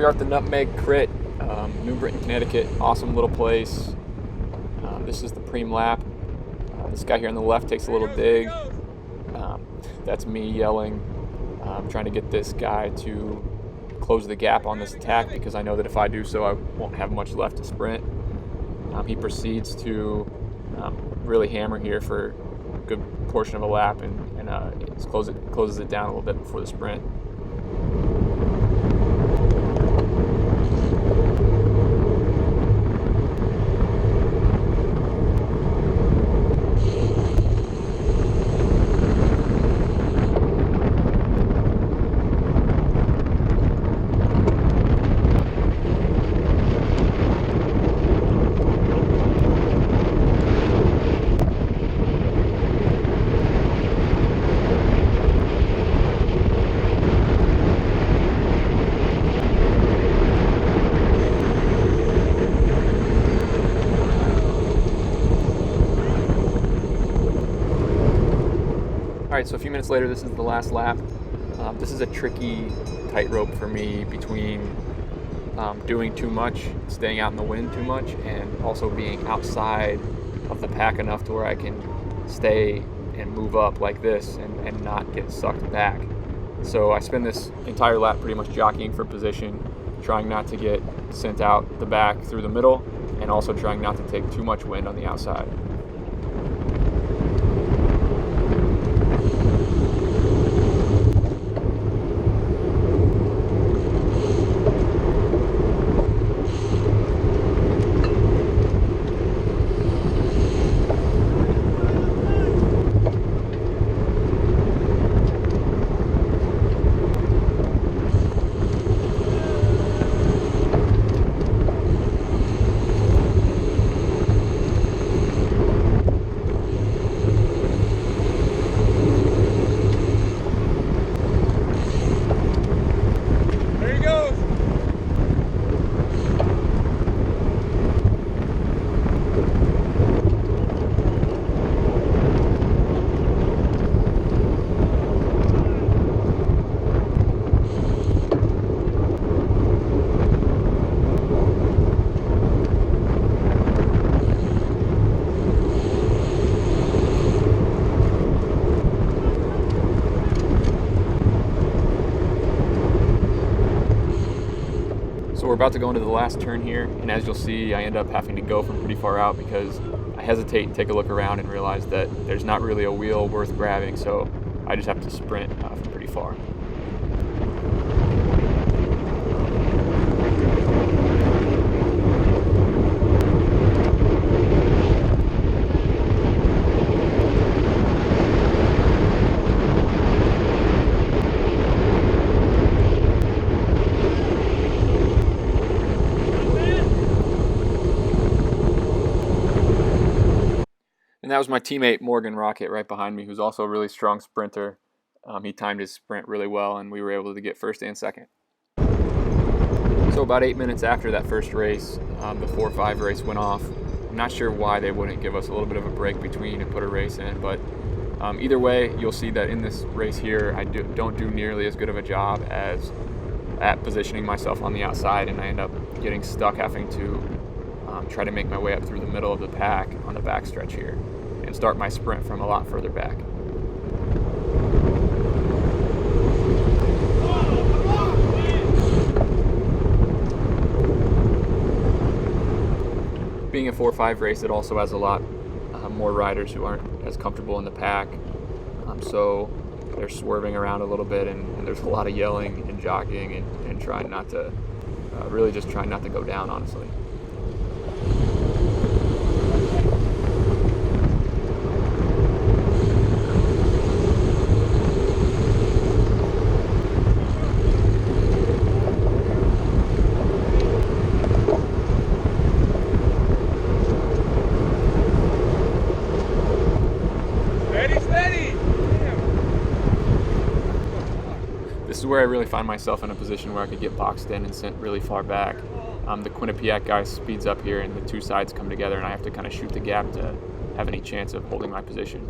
we are at the Nutmeg Crit, New Britain, Connecticut. Awesome little place. This is the preem lap. This guy here on the left takes a little dig. That's me yelling, trying to get this guy to close the gap on this attack, because I know that if I do so, I won't have much left to sprint. He proceeds to really hammer here for a good portion of a lap, and closes it down a little bit before the sprint. Alright, so a few minutes later, this is the last lap. This is a tricky tightrope for me between doing too much, staying out in the wind too much, and also being outside of the pack enough to where I can stay and move up like this and not get sucked back. So I spend this entire lap pretty much jockeying for position, trying not to get sent out the back through the middle, and also trying not to take too much wind on the outside. So we're about to go into the last turn here, and as you'll see, I end up having to go from pretty far out because I hesitate and take a look around and realize that there's not really a wheel worth grabbing, so I just have to sprint from pretty far. And that was my teammate Morgan Rocket right behind me, who's also a really strong sprinter. He timed his sprint really well, and we were able to get first and second. So about 8 minutes after that first race, the 4-5 race went off. I'm not sure why they wouldn't give us a little bit of a break between and put a race in, but either way, you'll see that in this race here, I don't do nearly as good of a job as at positioning myself on the outside, and I end up getting stuck having to try to make my way up through the middle of the pack on the backstretch here and start my sprint from a lot further back. Being a 4-5 race, it also has a lot more riders who aren't as comfortable in the pack, so they're swerving around a little bit, and there's a lot of yelling and jockeying and trying not to, really just trying not to go down, honestly. This is where I really find myself in a position where I could get boxed in and sent really far back. The Quinnipiac guy speeds up here and the two sides come together, and I have to kind of shoot the gap to have any chance of holding my position.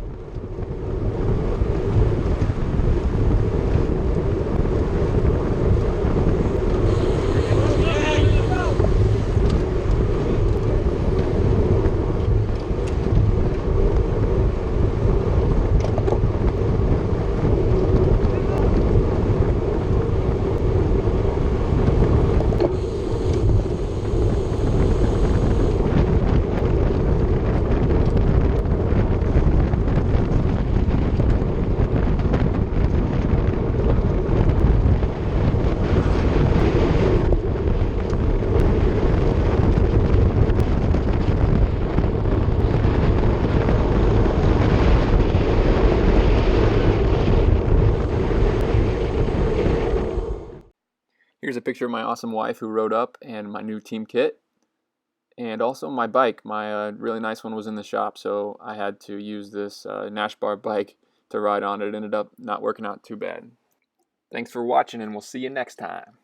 Here's a picture of my awesome wife who rode up and my new team kit. And also my bike. My really nice one was in the shop, so I had to use this Nash bar bike to ride on. It ended up not working out too bad. Thanks for watching, and we'll see you next time.